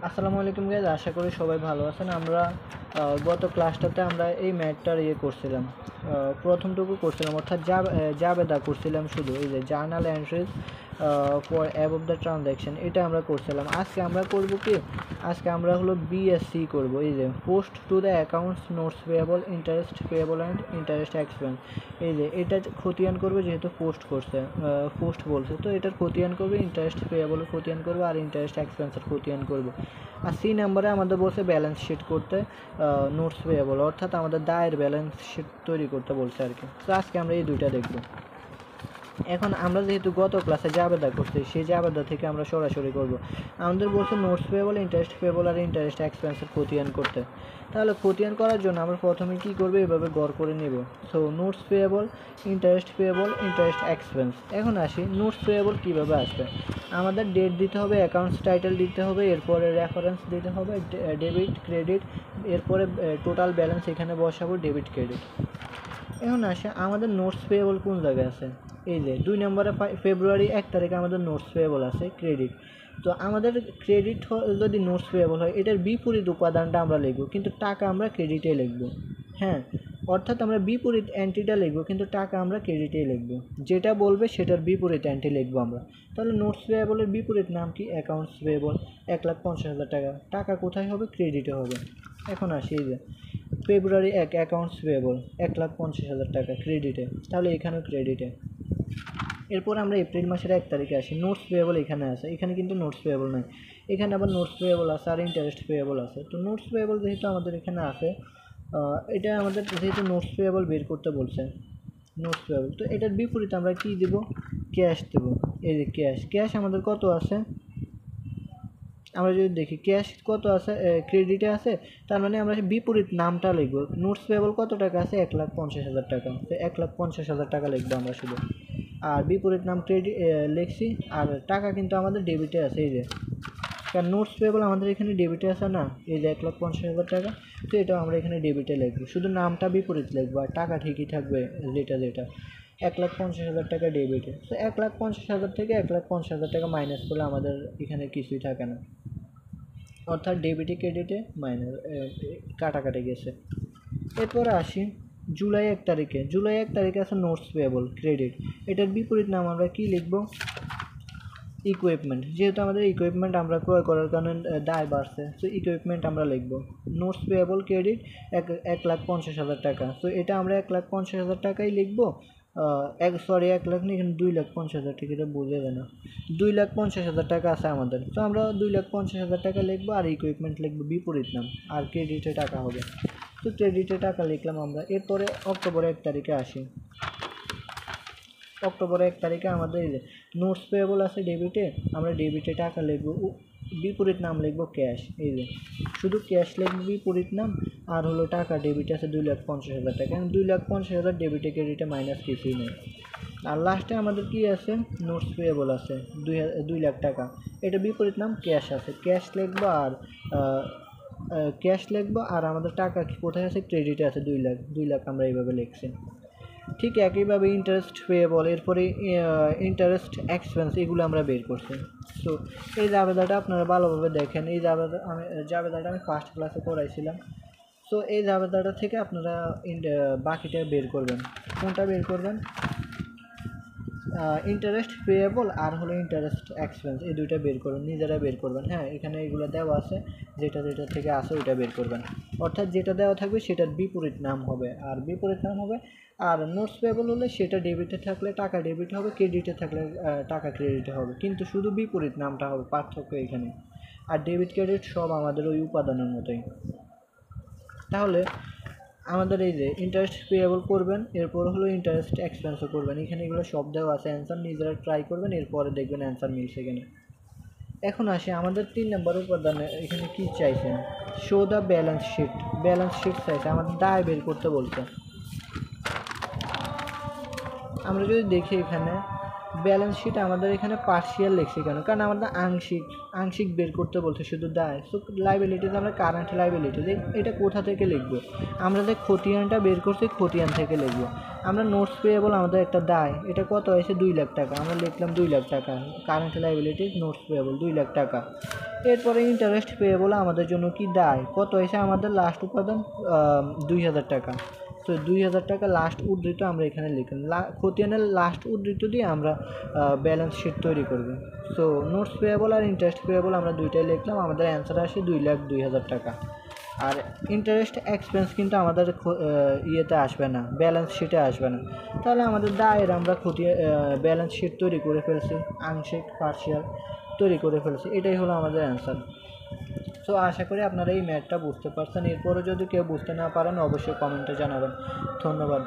আসসালামু আলাইকুম গাইজ, আশা করি সবাই ভালো আছেন। আমরা গত ক্লাসটাতে আমরা এই ম্যাথটার করছিলাম, প্রথমটুকু করছিলাম, অর্থাৎ জাবেদা করছিলাম শুধু। এই যে journal entries for above the transaction, এটা আমরা করছিলাম। আজকে আমরা করব কি, আজকে আমরা হলো বিএসসি করব। এই যে post to the accounts notes payable, interest payable and interest expense. এই যে এটা খতিয়ান করবে, যেহেতু পোস্ট বলছে, তো এটার খতিয়ান করবে, ইন্টারেস্ট পেয়েবলের খতিয়ান করবে আর ইন্টারেস্ট এক্সপেন্সের খতিয়ান করবে। আর সি নাম্বারে আমাদের বলছে ব্যালেন্স শিট করতে, নোটস পেয়েবল অর্থাৎ আমাদের দায়ের ব্যালেন্স শিট তৈরি করতে বলছে আর কি। তো আজকে আমরা এই দুইটা দেখব। এখন আমরা যেহেতু গত ক্লাসে জাবেদা করছি, সেই জাবেদা থেকে আমরা সরাসরি করব। আমাদের বলছে নোটস পেয়েবল, ইন্টারেস্ট পেয়েবল আর ইন্টারেস্ট এক্সপেন্সের খতিয়ান করতে। তাহলে খতিয়ান করার জন্য আমরা প্রথমে কি করব, এভাবে গড় করে নেব। So notes payable, interest payable, interest expense. এখন আসি নোটস পেয়েবল কীভাবে আসবে। আমাদের ডেট দিতে হবে, অ্যাকাউন্টস টাইটেল দিতে হবে, এরপরে রেফারেন্স দিতে হবে, ডেবিট ক্রেডিট, এরপরে টোটাল ব্যালেন্স এখানে বসাবো, ডেবিট ক্রেডিট। এখন আসে আমাদের নোটস পেয়েবল কোন জায়গায় আছে। এই যে 2 নম্বরে ফেব্রুয়ারি 1 তারিখে আমাদের নোটস পেয়েবল আছে ক্রেডিট। তো আমাদের ক্রেডিট যদি নোটস পেয়েবল হয়, এটার বিপরীত উপাদানটা আমরা লিখব, কিন্তু টাকা আমরা ক্রেডিটে লিখব। হ্যাঁ, অর্থাৎ আমরা বিপরীত অ্যান্টিটা লিখব, কিন্তু টাকা আমরা ক্রেডিটে লিখব। যেটা বলবে সেটার বিপরীত অ্যান্টি লিখব আমরা। তাহলে নোটস পেয়েবলের বিপরীত নাম কি? Accounts payable. 1,50,000 টাকা। টাকা কোথায় হবে? ক্রেডিটে হবে। এখন আসি এই যে ফেব্রুয়ারি 1 অ্যাকাউন্টস পেয়েবল 1,50,000 টাকা ক্রেডিটে, তাহলে এখানেও ক্রেডিটে। এরপর আমরা এপ্রিল মাসের 1 তারিখে আসি। নোটস পেয়েবল এখানে আছে, এখানে কিন্তু নোটস পেয়েবল নাই। এখানে আবার নোটস পেয়েবল আছে আর ইন্টারেস্ট পেয়েবল আছে। তো নোটস পেয়েবল যেহেতু আমাদের এখানে আছে, এটা আমাদের যেহেতু নোটস পেয়েবল বের করতে বলছে, নোটস পেয়েবল, তো এটার বিপরীতে আমরা কি দেব? ক্যাশ দেব। এই যে ক্যাশ আমাদের কত আছে, আমরা যদি দেখি ক্যাশ কত আছে, ক্রেডিটে আছে, তার মানে আমরা বিপরীত নামটা লিখব। নোটস পেয়েবল কত টাকা আছে? 1,50,000 টাকা। তো 1,50,000 টাকা লিখবো আমরা শুধু, আর বিপরীত নাম ক্রেডিট লিখছি। আর টাকা কিন্তু আমাদের ডেবিটে আছে, এই যে, কারণ নোটস পেয়েবল আমাদের এখানে ডেবিটে আছে না, এই যে 1,50,000 টাকা। তো এটাও আমরা এখানে ডেবিটে লিখবো, শুধু নামটা বিপরীত লিখবো আর টাকা ঠিকই থাকবে, যেটা 1,50,000 টাকা ডেবিটে। তো 1,50,000 থেকে 1,50,000 টাকা মাইনাস করলে আমাদের এখানে কিছুই থাকে না, অর্থাৎ ডেবিটে ক্রেডিটে মাইনাস কাটাকাটি গেছে। এরপরে আসি জুলাই 1 তারিখে। জুলাই 1 তারিখে আছে নোটস পেয়েবল ক্রেডিট। এটার বিপরীত নাম আমরা কি লিখব? ইকুইপমেন্ট। যেহেতু আমাদের ইকুইপমেন্ট আমরা ক্রয় করার কারণে দায় বাড়ছে, সো ইকুইপমেন্ট আমরা লিখব। নোটস পেয়েবল ক্রেডিট 1,50,000 টাকা। তো এটা আমরা 1,50,000 টাকাই লিখব। 1 লাখ নেই, এখানে 2,50,000 টাকা, এটা বোঝা যায় না। 2,50,000 টাকা আছে আমাদের, তো আমরা 2,50,000 টাকা লিখবো আর ইকুইপমেন্ট লিখবো বিপরীত নাম, আর ক্রেডিটে টাকা হবে। তো ক্রেডিটে টাকা লিখলাম আমরা। এরপরে অক্টোবর 1 তারিখে আসি। অক্টোবর 1 তারিখে আমাদের নোটস পেয়েবল আছে ডেবিটে, আমরা ডেবিটে টাকা লিখবো, বিপরীত নাম লিখবো ক্যাশ। এই যে শুধু ক্যাশ লিখবো বিপরীত নাম, আর হলো টাকা ডেবিট আছে 2,50,000 টাকা। 2,50,000 ডেবিটে ক্রেডিটে মাইনাস কিছুই নেই। আর লাস্টে আমাদের কি আছে? নোটস পেয়েবল আছে 2 লাখ টাকা। এটা বিপরীত নাম ক্যাশ আছে, ক্যাশ লিখবো আর আমাদের টাকা কোথায় আছে? ক্রেডিটে আছে 2 লাখ আমরা এইভাবে লিখছি। ঠিক একইভাবে ইন্টারেস্ট পেয়েবল, এরপরে ইন্টারেস্ট এক্সপেন্স, এগুলো আমরা বের করছি। সো এই জাবেদাটা আপনারা ভালোভাবে দেখেন। এই জাবেদাটা আমি ফার্স্ট ক্লাসে পড়াইছিলাম। সো এই জাবেদাটা থেকে আপনারা বাকিটা বের করবেন। কোনটা বের করবেন? ইন্টারেস্ট পেয়েবল আর হলো ইন্টারেস্ট এক্সপেন্স, এই দুইটা বের করবেন, নিজেরা বের করবেন। হ্যাঁ, এখানে এগুলো দেওয়া আছে, যেটা থেকে আসে ওইটা বের করবেন। অর্থাৎ যেটা দেওয়া থাকবে সেটার বিপরীত নাম হবে, আর বিপরীত নাম হবে। আর নোটস পেয়েবল হলে সেটা ডেবিটে থাকলে টাকা ডেবিট হবে, ক্রেডিটে থাকলে টাকা ক্রেডিটে হবে, কিন্তু শুধু বিপরীত নামটা হবে, পার্থক্য এখানে। আর ডেবিট ক্রেডিট সব আমাদের ওই উপাদানের মতোই। তাহলে আমাদের এই যে ইন্টারেস্ট পেয়েবল করবেন, এরপর হলো ইন্টারেস্ট এক্সপেন্সও করবেন। এখানে এগুলো সব দেওয়া আছে, অ্যান্সার নিজেরা ট্রাই করবেন, এরপরে দেখবেন অ্যান্সার মিলছে কিনা। এখন আসি আমাদের 3 নম্বর উপাদানে, এখানে কি চাইছে? Show the balance sheet. Balance sheet চাইছে, আমাদের দায় বের করতে বলছে। আমরা যদি দেখি এখানে ব্যালেন্স শিট আমাদের এখানে পার্শিয়াল লিখছি কেন, কারণ আমাদের আংশিক বের করতে বলছে শুধু দায়। সো লাইবিলিটিস আমরা কারেন্ট লাইবিলিটিস এটা কোথা থেকে লিখবো, আমরা যে খতিয়ানটা বের করছি খতিয়ান থেকে লিখবো। আমরা নোটস পেয়েবল আমাদের একটা দায়, এটা কত হয়েছে 2 লাখ টাকা, আমরা লিখলাম 2 লাখ টাকা, current liabilities notes payable 2 lakh টাকা। এরপরে ইন্টারেস্ট পেয়েবল আমাদের জন্য কি দায়, কত হয়েছে আমাদের লাস্ট উপাদান 2000 টাকা। তো 2000 টাকা লাস্ট উদ্ধৃত আমরা এখানে লিখলাম, খতিয়ানের লাস্ট উদ্ধৃত দিয়ে আমরা ব্যালেন্স শিট তৈরি করব। সো নোটস পেয়েবল আর ইন্টারেস্ট পেয়েবল আমরা দুইটাই লিখলাম, আমাদের অ্যান্সার আসে 2,02,000 টাকা। আর ইন্টারেস্ট এক্সপেন্স কিন্তু আমাদের ইয়েতে আসবে না, ব্যালেন্স শিটে আসবে না। তাহলে আমাদের দায়ের আমরা ব্যালেন্স শিট তৈরি করে ফেলছি, আংশিক পার্শিয়াল তৈরি করে ফেলছি, এটাই হলো আমাদের অ্যান্সার। সো আশা করি আপনারা এই ম্যাথটা বুঝতে পারছেন। এরপরে যদি কেউ বুঝতে না পারেন অবশ্যই কমেন্টে জানাবেন। ধন্যবাদ।